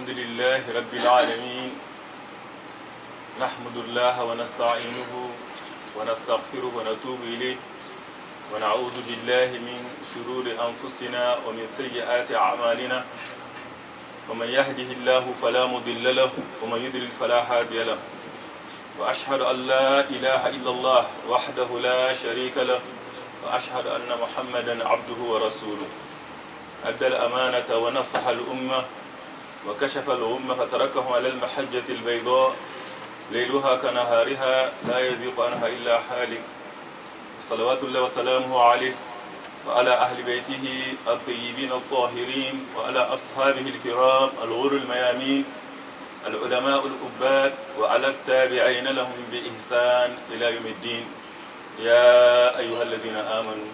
الحمد لله رب العالمين نحمد الله ونستعينه ونستغفره ونتوب إليه ونعوذ بالله من شرور أنفسنا ومن سيئات أعمالنا ومن يهده الله فلا مضل له ومن يضلل فلا هادي له وأشهد أن لا إله إلا الله وحده لا شريك له وأشهد أن محمدا عبده ورسوله أدى الأمانة ونصح الأمة وكشف الغمة فتركهم على المحجة البيضاء ليلها كنهارها لا يذيق عنها إلا حالك صلوات الله وسلامه عليه وعلى أهل بيته الطيبين الطاهرين وعلى أصحابه الكرام الغر الميامين العلماء الأباد وعلى التابعين لهم بإحسان إلى يوم الدين يا أيها الذين آمنوا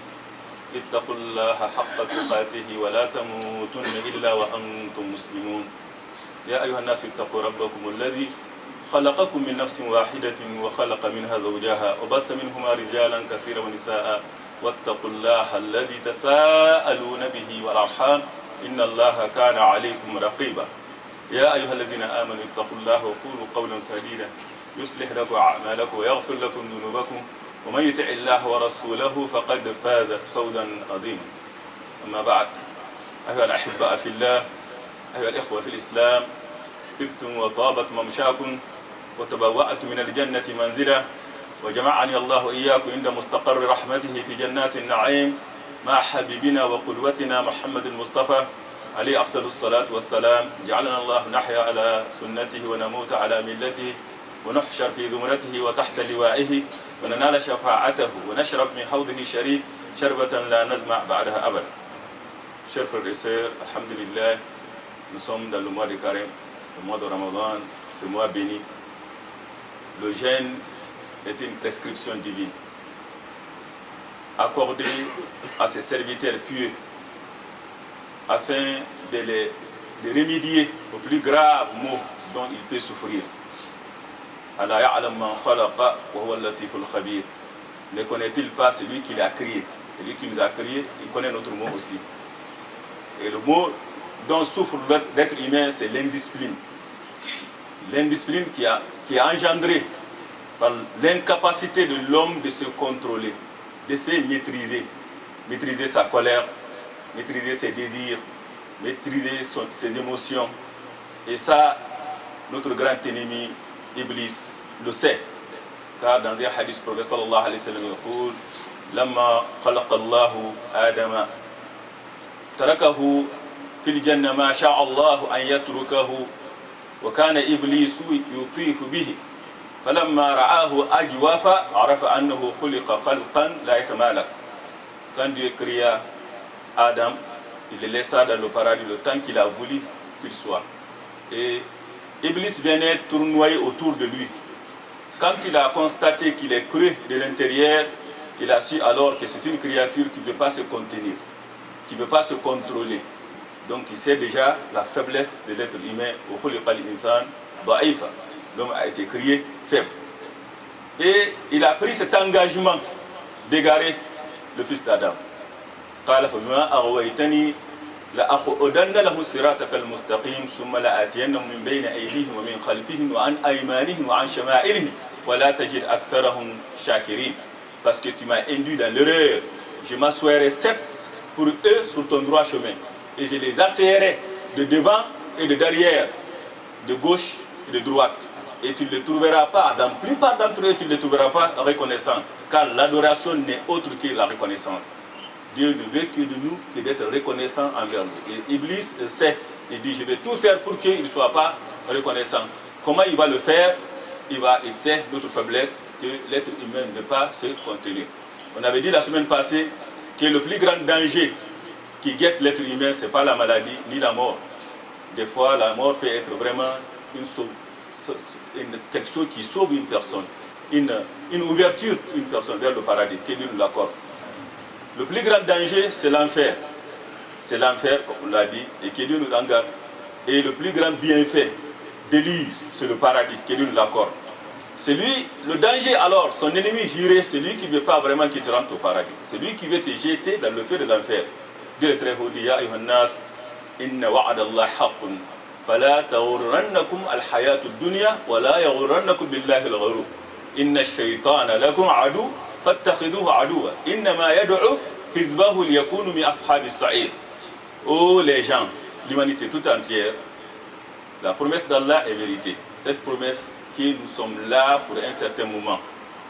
اتقوا الله حق تقاته ولا تموتن إلا وأنتم مسلمون يا أيها الناس اتقوا ربكم الذي خلقكم من نفس واحدة وخلق منها زوجها وبث منهما رجالا كثيرا ونساء واتقوا الله الذي تساءلون به والأرحام إن الله كان عليكم رقيبا يا أيها الذين آمنوا اتقوا الله وقولوا قولا سديدا يصلح لكم أعمالكم ويغفر لكم ذنوبكم ومن يطع الله ورسوله فقد فاز فوزا عظيما أما بعد أيها الأحباء في الله أيها الإخوة في الإسلام طبتم وطابت ممشاكم وتبوأتم من الجنة منزلا وجمعني الله إياكم عند مستقر رحمته في جنات النعيم مع حبيبنا وقدوتنا محمد المصطفى عليه أفضل الصلاة والسلام جعلنا الله نحيا على سنته ونموت على ملته ونحشر في زمرته وتحت لوائه وننال شفاعته ونشرب من حوضه الشريف شربة لا نزمع بعدها أبدا. Chers frères et sœurs, alhamdulillah, nous sommes dans le mois de Carême, le mois de Ramadan, ce mois béni. Le jeûne est une prescription divine accordée à ses serviteurs pieux afin de remédier aux plus graves maux dont il peut souffrir. Allah ya'lam man khalaqa wa huwa al-latiful khabir. Ne connaît-il pas celui qui l'a créé? Celui qui nous a créé, il connaît notre mot aussi. Et le mot dont souffre l'être humain, c'est l'indiscipline. L'indiscipline qui est engendrée par l'incapacité de l'homme de se contrôler, de se maîtriser. Maîtriser sa colère, maîtriser ses désirs, maîtriser ses émotions. Et ça, notre grand ennemi, Iblis, le sait. Car dans un hadith, le prophète sallallahu alayhi wa sallam يقول لما خلق الله آدم تركه في الجنة ما شاء الله أن يتركه وكان إبليس يطيف به فلما رآه أجوف عرف أنه خلق خلقا لا يتمالك. Quand Dieu créa Adam, il le laissa dans le paradis le temps qu'il a voulu qu'il soit. Et Iblis venait tournoyer autour de lui. Quand il a constaté qu'il est cru de l'intérieur, il a su alors que c'est une créature qui ne peut pas se contenir, qui ne peut pas se contrôler. Donc il sait déjà la faiblesse de l'être humain. L'homme a été créé faible. Et il a pris cet engagement d'égarer le fils d'Adam. لأقعدن له صراطك المستقيم ثم لآتينهم من بين أيديهم ومن خلفهم وعن أيمانهم وعن شمائلهم ولا تجد أكثرهم شاكرين. Parce que tu m'as induit dans l'erreur, je m'assoirai certes pour eux sur ton droit chemin et je les asseoirai de devant et de derrière, de gauche et de droite. Et tu ne les trouveras pas, dans la plupart d'entre eux, tu ne les trouveras pas reconnaissants, car l'adoration n'est autre que la reconnaissance. Dieu ne veut que de nous que d'être reconnaissant envers lui. Et Iblis sait, il dit je vais tout faire pour qu'il ne soit pas reconnaissant. Comment il va le faire? Il sait notre faiblesse, que l'être humain ne peut pas se contenir. On avait dit la semaine passée que le plus grand danger qui guette l'être humain, ce n'est pas la maladie ni la mort. Des fois, la mort peut être vraiment quelque chose qui sauve une personne, une ouverture d'une personne vers le paradis, que Dieu nous l'accorde. Le plus grand danger, c'est l'enfer. C'est l'enfer, comme on l'a dit, et que Dieu nous en garde. Et le plus grand bienfait, délice, c'est le paradis, que Dieu nous l'accorde. C'est lui, le danger alors, ton ennemi juré, c'est lui qui ne veut pas vraiment que tu rentres au paradis. C'est lui qui veut te jeter dans le feu de l'enfer. Dieu est très haut, dit, Ya ayyuhan nas, inna wa'adallahi haqqun, فلا تغرنكم الحياة الدنيا ولا يغرنكم بالله الغرور إن الشيطان لكم عدو فاتخذوه عدوا إنما يدعو حزبه ليكونوا من أصحاب السعير. Oh les gens, l'humanité tout entière, la promesse d'Allah est vérité. Cette promesse que nous sommes là pour un certain moment.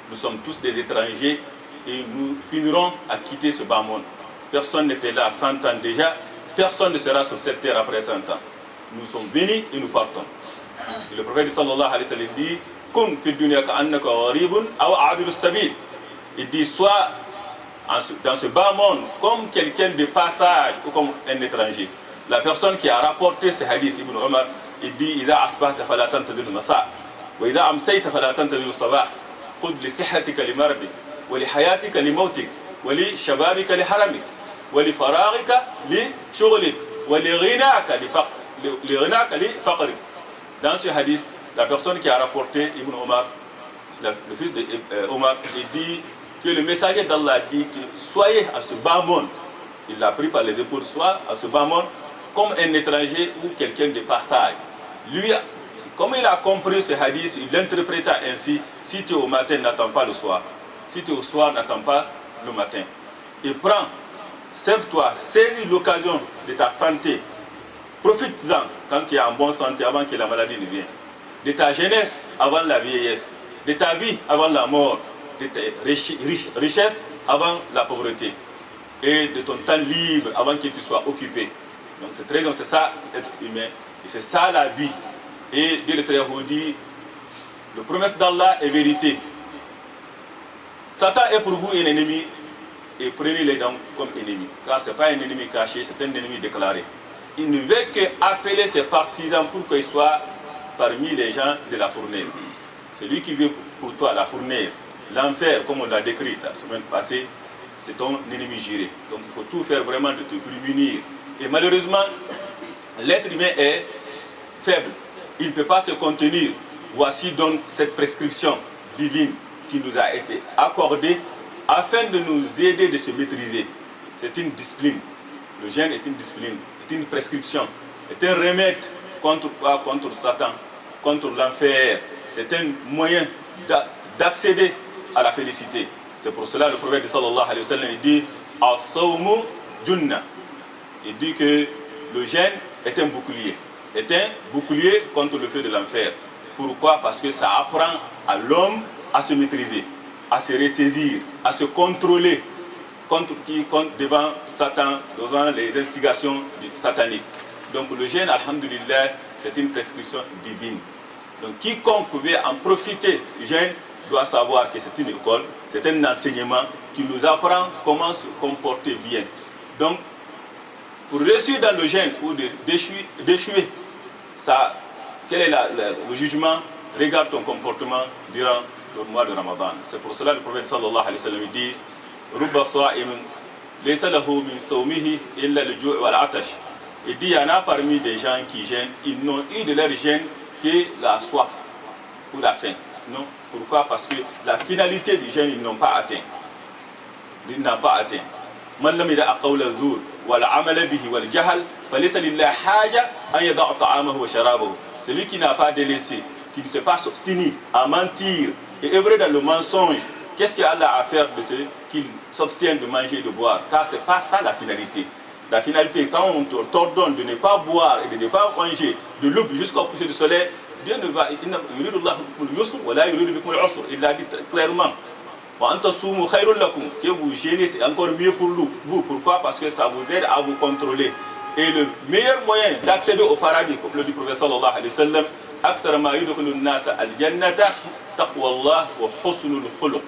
Nous sommes tous des étrangers et nous finirons à quitter ce bas monde. Personne n'était là 100 ans déjà, personne ne sera sur cette terre après 100 ans. Nous sommes venus et nous partons. Et le prophète sallallahu alayhi wa sallam dit Kun fi dunya ka'annaka gharibun aw abiru sabil. Il dit soit dans ce bas monde comme quelqu'un de passage ou comme un étranger. La personne qui a rapporté ce hadith, Ibn Omar, il dit Iza asbahta fala tantazir al-masa wa iza amsayta fala tantazir al-sabah. Khudh li sihhatika li maradik wa li hayatika li mautik wa li shababika li haramik wa li faraghika li shughlik wa li ghinaka li faqrik. Dans ce hadith, la personne qui a rapporté Ibn Omar, le fils de Omar, il dit que le messager d'Allah dit que soyez à ce bas monde, il l'a pris par les épaules, soit à ce bas monde comme un étranger ou quelqu'un de passage. Lui, comme il a compris ce hadith, il l'interpréta ainsi: si tu es au matin, n'attends pas le soir. Si tu es au soir, n'attends pas le matin. Et prends, serve-toi, saisis l'occasion de ta santé. Profite-en quand tu es en bonne santé avant que la maladie ne vienne. De ta jeunesse avant la vieillesse. De ta vie avant la mort. De tes richesses avant la pauvreté. Et de ton temps libre avant que tu sois occupé. Donc c'est très bien, c'est ça être humain. Et c'est ça la vie. Et Dieu le Très-Haut dit, la promesse d'Allah est vérité. Satan est pour vous un ennemi et prenez-les donc comme ennemi. Car ce n'est pas un ennemi caché, c'est un ennemi déclaré. Il ne veut qu'appeler ses partisans pour qu'ils soient parmi les gens de la fournaise. Celui qui veut pour toi la fournaise, l'enfer, comme on l'a décrit la semaine passée, c'est ton ennemi juré. Donc il faut tout faire vraiment de te prémunir. Et malheureusement, l'être humain est faible. Il ne peut pas se contenir. Voici donc cette prescription divine qui nous a été accordée afin de nous aider de se maîtriser. C'est une discipline. Le jeûne est une discipline, c'est une prescription, c'est un remède contre quoi? Contre Satan, contre l'enfer. C'est un moyen d'accéder à la félicité. C'est pour cela le prophète sallallahu alayhi wa sallam dit As-sawmu junna. Il dit que le jeûne est un bouclier contre le feu de l'enfer. Pourquoi? Parce que ça apprend à l'homme à se maîtriser, à se ressaisir, à se contrôler devant Satan, devant les instigations sataniques. Donc le jeûne, alhamdulillah, c'est une prescription divine. Donc quiconque veut en profiter du jeûne doit savoir que c'est une école, c'est un enseignement qui nous apprend comment se comporter bien. Donc, pour réussir dans le jeûne ou d'échouer, quel est le jugement? Regarde ton comportement durant le mois de Ramadan. C'est pour cela que le prophète sallallahu alayhi wa sallam dit Rubba sa'imin laysa lahu min sawmihi illa al-ju' wal-'atash. Il dit il y en a parmi des gens qui jeûnent, ils n'ont eu de leur jeûne que la soif ou la faim. Non. Pourquoi? Parce que la finalité du jeûne, ils n'ont pas atteint. Ils n'ont pas atteint. Man lam yada'a qawla az-zur wal 'amala bihi wal jahl falaysa lillahi haja an yada'a ta'amahu wa sharabahu. Celui qui n'a pas délaissé, qui ne s'est pas obstiné à mentir et œuvrer dans le mensonge, qu'est-ce qu'Allah a à faire de ceux qui s'abstiennent de manger et de boire? Car ce n'est pas ça la finalité. La finalité, quand on t'ordonne de ne pas boire et de ne pas manger de l'aube jusqu'au coucher du soleil, Dieu ne va. Il l'a dit clairement. Que vous gênez, c'est encore mieux pour vous. Pourquoi? Parce que ça vous aide à vous contrôler. Et le meilleur moyen d'accéder au paradis, comme le dit le prophète sallallahu alayhi wa sallam, أكثر ما يدخل الناس الجنة تقوى الله وحسن الخلق.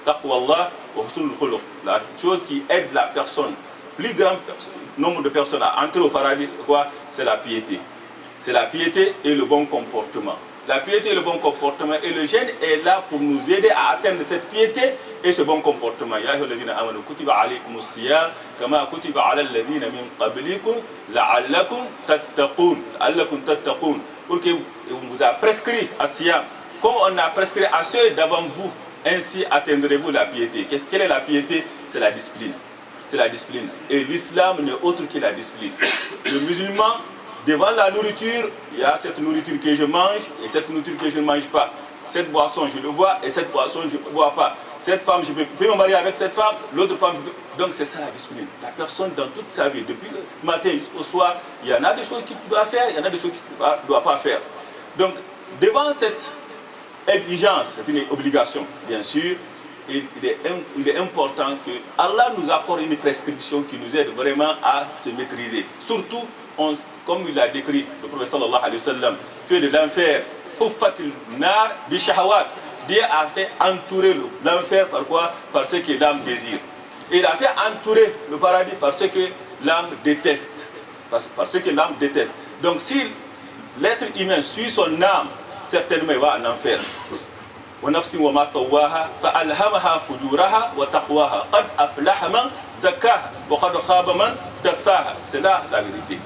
تقوى الله وحسن الخلق. La chose qui aide la personne, plus grand nombre de personnes à entrer au paradis, c'est quoi? C'est la piété. C'est la piété et le bon comportement. La piété et le bon comportement. Et le jeûne est là pour nous aider à atteindre cette piété et ce bon comportement. Ya ayyuhallazina amanu kutiba alaykumus siyam kama kutiba alal ladhina min qablikum la'allakum tattaqun. La'allakum tattaqun. Pour que vous a prescrit à Siyam, comme on a prescrit à ceux d'avant vous, ainsi atteindrez-vous la piété. Quelle est la piété? C'est la discipline. C'est la discipline. Et l'islam n'est autre que la discipline. Le musulman Devant la nourriture, il y a cette nourriture que je mange et cette nourriture que je ne mange pas. Cette boisson, je le bois et cette boisson, je ne le bois pas. Cette femme, je peux me marier avec cette femme, l'autre femme, donc c'est ça la discipline. La personne, dans toute sa vie, depuis le matin jusqu'au soir, il y en a des choses qu'il doit faire, il y en a des choses qu'il ne doit pas faire. Donc, devant cette exigence, c'est une obligation, bien sûr, il est important que Allah nous accorde une prescription qui nous aide vraiment à se maîtriser. Surtout, comme il a décrit le prophète sallallahu alayhi wa sallam, fait de l'enfer, huffatil nar bi shahawat. Dieu a fait entourer l'enfer par quoi? Par ce que l'âme désire. Et il a fait entourer le paradis par ce que l'âme déteste. Par ce que l'âme déteste. Donc si l'être humain suit son âme, certainement il va en enfer. ونفس وما سواها فألهمها فجورها وتقواها قد أفلح من زكاها وقد خاب من دساها. C'est là la vérité.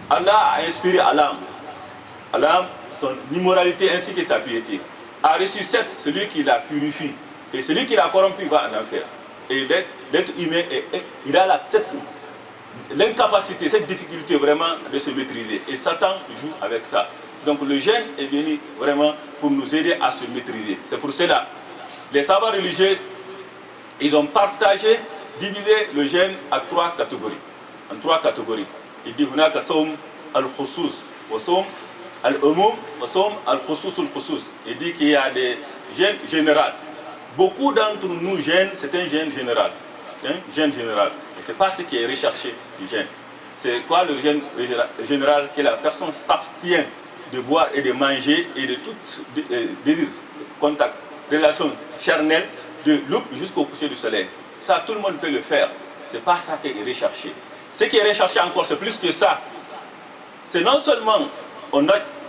Allah a inspiré à l'âme son immoralité ainsi que sa piété. A reçu certes celui qui la purifie et celui qui la corrompu va en enfer. Et l'être humain, il a l'incapacité, cette difficulté vraiment de se maîtriser. Et Satan joue avec ça. Donc le jeûne est venu vraiment pour nous aider à se maîtriser. C'est pour cela, les savants religieux, ils ont partagé, divisé le jeûne en trois catégories. Il dit, hunaka sawm al-khusus, wa sawm al-umum, wa sawm al-khusus al-khusus. Il dit qu'il y a des jeûnes généraux. Beaucoup d'entre nous jeûnent, c'est un jeûne général. Jeûne général. Et ce n'est pas ce qui est recherché du jeûne. C'est quoi le jeûne général? Que la personne s'abstient de boire et de manger et de tout désir, contact, relation charnelle, de l'aube jusqu'au coucher du soleil. Ça, tout le monde peut le faire. Ce n'est pas ça qui est recherché. Ce qui est recherché encore, c'est plus que ça. C'est non seulement on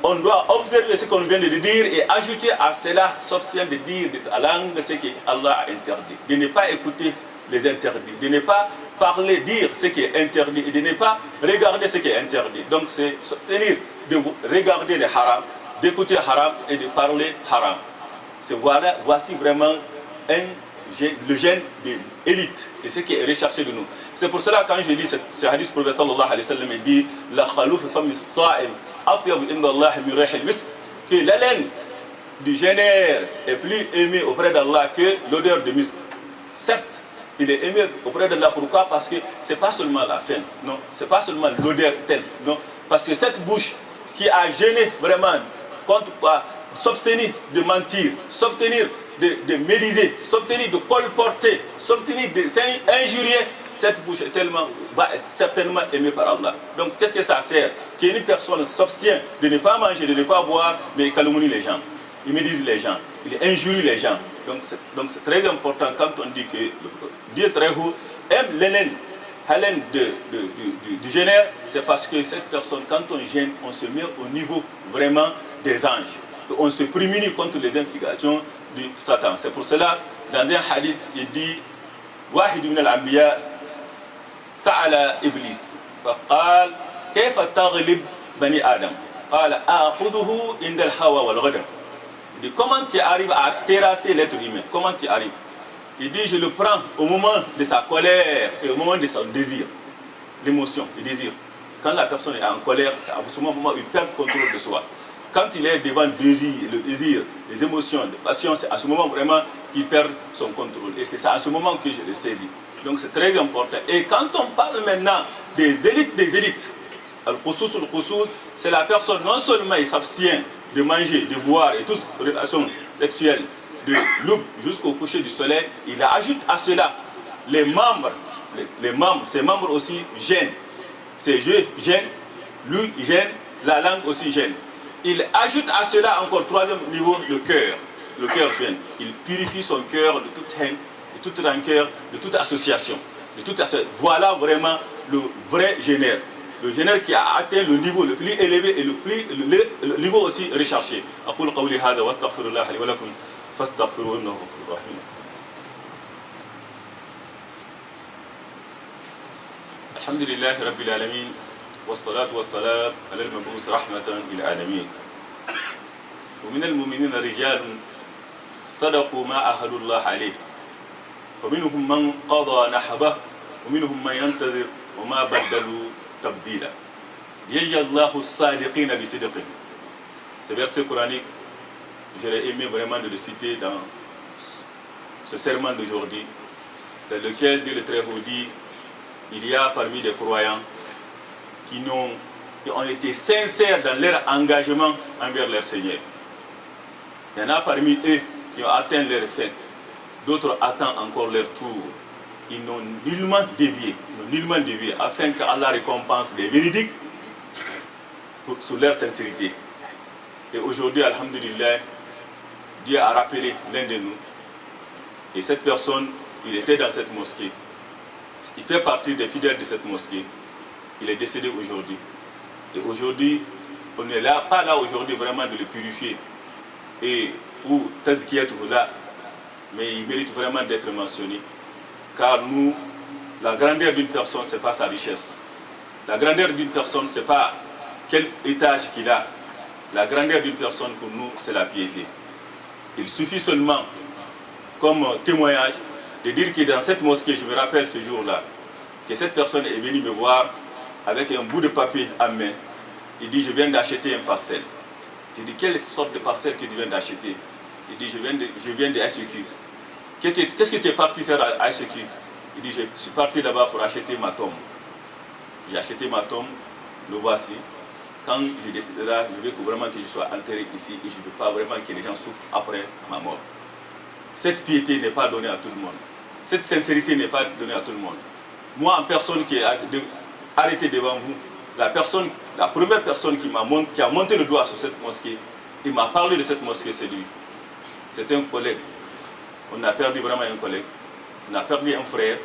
on doit observer ce qu'on vient de dire et ajouter à cela, s'abstenir de dire de la langue ce que Allah a interdit. De ne pas écouter les interdits, de ne pas parler, dire ce qui est interdit et de ne pas regarder ce qui est interdit. Donc c'est s'abstenir de regarder les haram, d'écouter haram et de parler haram. Voici vraiment le gène de l'élite et ce qui est recherché de nous. C'est pour cela quand je lis ce hadith, le prophète sallallahu alayhi wa sallam dit la khalouf fami sa'im atyab inda Allah min rihil misk, que l'haleine du jeûneur est plus aimée auprès d'Allah que l'odeur de misk. Certes, il est aimé auprès d'Allah. Pourquoi? Parce que c'est pas seulement la faim, non, c'est pas seulement l'odeur telle, non, parce que cette bouche qui a gêné vraiment contre quoi, s'abstenir de mentir, s'abstenir de médiser, s'abstenir de colporter, s'abstenir d'injurier, cette bouche va être certainement aimée par Allah. Donc qu'est-ce que ça sert? Qu'une personne s'abstient de ne pas manger, de ne pas boire, mais il calomnie les gens, il médise les gens, il injurie les gens. Donc c'est très important quand on dit que Dieu très haut aime l'haleine du jeûneur, c'est parce que cette personne, quand on jeûne, on se met au niveau vraiment des anges. On se prémunit contre les instigations du Satan. C'est pour cela, dans un hadith, il dit Wahid min al-anbiya sa'ala iblis faqal kayfa taghlib bani adam qala akhudhuhu inda al-hawa wal ghadab. Il dit comment tu arrives à terrasser l'être humain? Comment tu arrives? Il dit je le prends au moment de sa colère et au moment de son désir, l'émotion, le désir. Quand la personne est en colère, c'est à ce moment où il perd le contrôle de soi. Quand il est devant le désir, les émotions, les passions, c'est à ce moment vraiment qu'il perd son contrôle. Et c'est à ce moment que je le saisis. Donc c'est très important. Et quand on parle maintenant des élites, al-khusous, c'est la personne, non seulement il s'abstient de manger, de boire et toutes les relations sexuelles, de l'aube jusqu'au coucher du soleil, il ajoute à cela les membres, ses membres aussi gênent. Ses yeux gênent, lui gêne, la langue aussi gêne. Il ajoute à cela encore troisième niveau, le cœur. Le cœur gêne. Il purifie son cœur de toute haine, de toute rancœur, de toute association. Voilà vraiment le vrai jeûneur. Le jeûneur qui a atteint le niveau le plus élevé et le niveau aussi recherché. أقول قولي هذا واستغفر الله لي ولكم فاستغفروه إنه غفور رحيم. الحمد لله رب العالمين والصلاة والسلام على المبعوث رحمة للعالمين. ومن المؤمنين رجال صدقوا ما عاهدوا الله عليه فمنهم من قضى نحبه ومنهم من ينتظر وما بدلوا تبديلا. Yaj'allahu as-sadiqina bi sidqihim. Ce verset coranique, j'aurais aimé vraiment de le citer dans ce sermon d'aujourd'hui, dans lequel Dieu le Très-Haut dit, il y a parmi les croyants qui ont été sincères dans leur engagement envers leur Seigneur. Il y en a parmi eux qui ont atteint leur fin, d'autres attendent encore leur tour. Ils n'ont nullement dévié, afin qu'Allah récompense les véridiques sur leur sincérité. Et aujourd'hui, alhamdulillah, Dieu a rappelé l'un de nous. Et cette personne, il était dans cette mosquée. Il fait partie des fidèles de cette mosquée. Il est décédé aujourd'hui. Et aujourd'hui, on n'est pas là aujourd'hui vraiment de le purifier. Ou tazkiyatuhu là. Mais il mérite vraiment d'être mentionné. Car nous, la grandeur d'une personne, ce n'est pas sa richesse. La grandeur d'une personne, ce n'est pas quel étage qu'il a. La grandeur d'une personne, pour nous, c'est la piété. Il suffit seulement, comme témoignage, de dire que dans cette mosquée, je me rappelle ce jour-là, que cette personne est venue me voir avec un bout de papier à main. Il dit, je viens d'acheter un parcelle. Je dis, quelle sorte de parcelle que tu viens d'acheter? Il dit, je viens de SEQ. Qu'est-ce que tu es parti faire à SEQ? Il dit, je suis parti là-bas pour acheter ma tombe. J'ai acheté ma tombe, le voici. Quand je déciderai, je veux vraiment que je sois enterré ici et je ne veux pas vraiment que les gens souffrent après ma mort. Cette piété n'est pas donnée à tout le monde. Cette sincérité n'est pas donnée à tout le monde. Moi, en personne qui est arrêtée devant vous, la première personne qui a monté le doigt sur cette mosquée, il m'a parlé de cette mosquée, c'est lui. C'est un collègue. On a perdu vraiment un collègue. On a perdu un frère.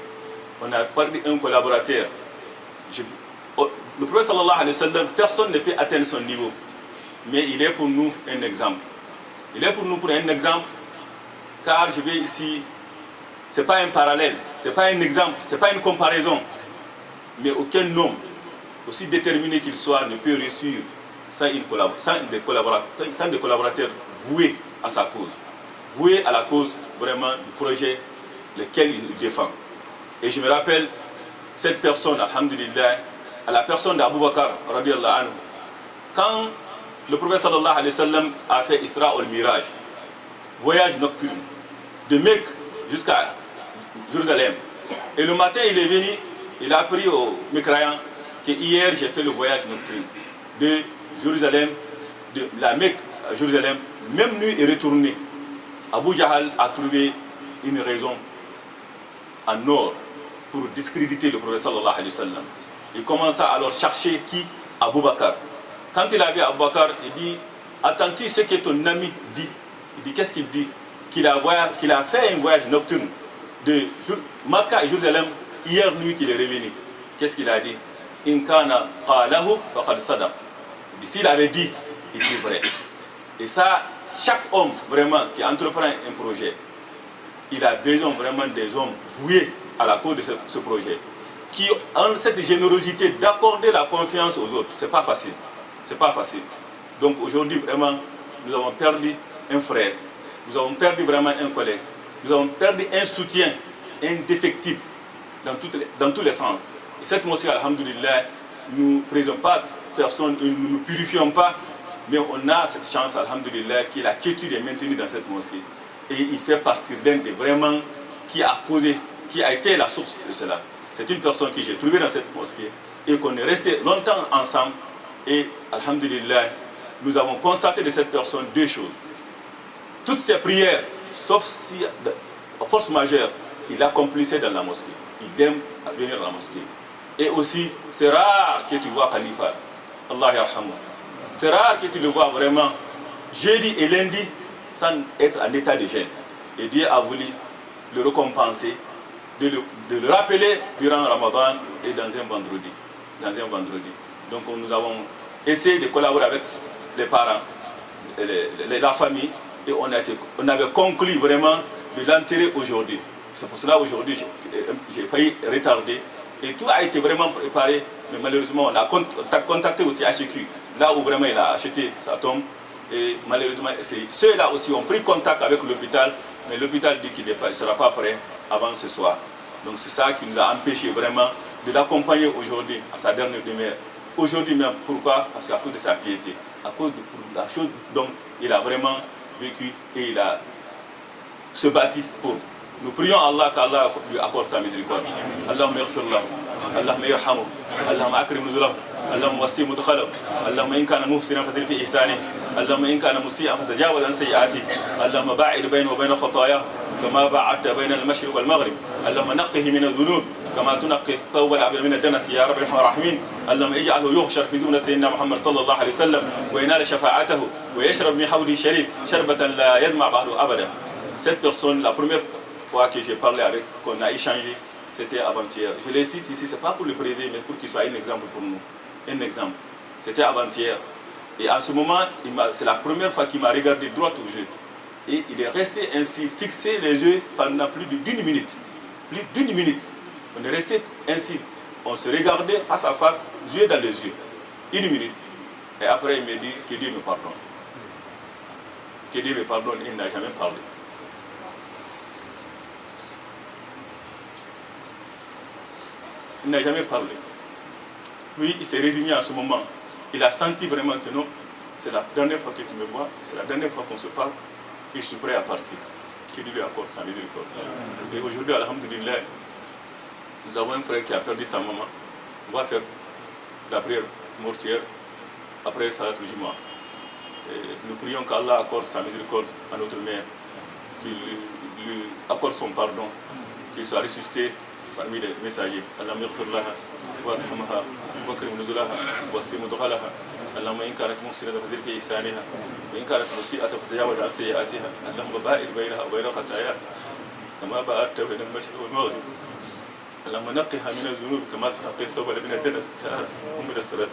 On a perdu un collaborateur. Le prophète sallallahu alayhi wa sallam, personne ne peut atteindre son niveau. Mais il est pour nous un exemple. Il est pour nous un exemple, car je vais ici, ce n'est pas un parallèle, ce n'est pas un exemple, ce n'est pas une comparaison. Mais aucun homme, aussi déterminé qu'il soit, ne peut réussir sans des collaborateurs voués à sa cause. Voués à la cause vraiment du projet lequel il défend. Et je me rappelle, cette personne, alhamdulillah, à la personne d'Abu Bakr, radiallahu anhu, quand le prophète sallallahu alayhi wa sallam a fait Isra al-Miraj, voyage nocturne, de Mecque jusqu'à Jérusalem. Et le matin, il est venu, il a appris aux mécréants que hier j'ai fait le voyage nocturne de Jérusalem, de la Mecque à Jérusalem, même nuit et retourné. Abu Jahal a trouvé une raison en or pour discréditer le prophète sallallahu alayhi wa sallam. Il commença alors à chercher qui? Abu Bakr. Quand il a vu Abu Bakr, il dit, attends-tu ce que ton ami dit? Il dit, qu'est-ce qu'il dit? Qu'il a fait un voyage nocturne de Makkah et Jérusalem, hier nuit qu'il est revenu. Qu'est-ce qu'il a dit? In kana qalahu faqad sadaq. S'il avait dit, il dit vrai. Et ça, chaque homme vraiment qui entreprend un projet, il a besoin vraiment des hommes voués à la cause de ce projet, qui ont cette générosité d'accorder la confiance aux autres. C'est pas facile. C'est pas facile. Donc aujourd'hui, vraiment, nous avons perdu un frère, nous avons perdu vraiment un collègue, nous avons perdu un soutien indéfectible dans tous les sens. Et cette mosquée, alhamdulillah, nous ne présentons pas personne, nous ne nous purifions pas, mais on a cette chance, alhamdulillah, que la quiétude est maintenue dans cette mosquée. Et il fait partie d'un des vraiment qui a été la source de cela. C'est une personne que j'ai trouvée dans cette mosquée et qu'on est resté longtemps ensemble. Et alhamdulillah, nous avons constaté de cette personne deux choses. Toutes ses prières, sauf si, en force majeure, il accomplissait dans la mosquée. Il aime venir dans la mosquée. Et aussi, c'est rare que tu vois Khalifa. Allah yarhamou. C'est rare que tu le vois vraiment jeudi et lundi sans être en état de gêne. Et Dieu a voulu le récompenser, de le rappeler durant Ramadan et dans un vendredi. Donc nous avons essayé de collaborer avec les parents, la famille, et on avait conclu vraiment de l'enterrer aujourd'hui. C'est pour cela aujourd'hui j'ai failli retarder. Et tout a été vraiment préparé, mais malheureusement on a contacté au THQ, là où vraiment il a acheté sa tombe. Et malheureusement, ceux-là aussi ont pris contact avec l'hôpital, mais l'hôpital dit qu'il ne sera pas prêt avant ce soir. Donc c'est ça qui nous a empêché vraiment de l'accompagner aujourd'hui à sa dernière demeure. aujourd'hui même. Pourquoi? Parce qu'à cause de sa piété, à cause de la chose dont il a vraiment vécu et il a se bâti pour. Nous prions Allah qu'Allah lui accorde sa miséricorde. Allahumma ighfir lahu, Allahumma irhamhu, Allahumma akrim nuzulahu, Allahumma wasi' mudkhalahu, Allahumma in kana muhsinan fazid fi ihsanihi, Allahumma in kana musii'an fatajawaz an sayyi'atihi, Allahumma ba'id baynahu wa bayna khatayahu كما بعدت بين المشرق والمغرب اللهم نقه من الذنوب كما تنقي الثوب الابيض من الدنس يا رب الراحمين اللهم اجعله يحشر في زمرة سيدنا محمد صلى الله عليه وسلم وينال شفاعته ويشرب من حوضه الشريف شربة لا يظمأ بعده أبدا. Cette personne, la première fois que j'ai parlé avec, qu'on a échangé, c'était avant-hier. Je les cite ici, c'est pas pour le préser, mais pour qu'il soit un exemple pour nous. Un exemple. C'était avant-hier. Et à ce moment, c'est la première fois qu'il m'a regardé droit aux yeux. Et il est resté ainsi fixé les yeux pendant plus d'une minute. Plus d'une minute. On est resté ainsi. On se regardait face à face, yeux dans les yeux. Une minute. Et après, il me dit que Dieu me pardonne. Que Dieu me pardonne, il n'a jamais parlé. Il n'a jamais parlé. Puis il s'est résigné à ce moment. Il a senti vraiment que non, c'est la dernière fois que tu me vois, c'est la dernière fois qu'on se parle. Et je suis prêt à partir. Que Dieu lui accorde sa miséricorde. Et aujourd'hui, alhamdulillah, nous avons un frère qui a perdu sa maman. On va faire la prière mortuaire après Salat al-Jumu'ah. Nous prions qu'Allah accorde sa miséricorde à notre mère, qu'il lui accorde son pardon, qu'il soit ressuscité parmi les messagers. Allahumma ighfir laha warhamha wakrim nuzulaha wasi' mudkhalaha. اللهم إن كانت محسنة فزد في إحسانها وإن كانت مسيئة فتجاوز عن سيئاتها اللهم باعد بينها وبين خطاياها كما باعدت بين المشرق والمغرب اللهم نقها من الذنوب كما تنقي الثوب من الدنس ومن الصلاة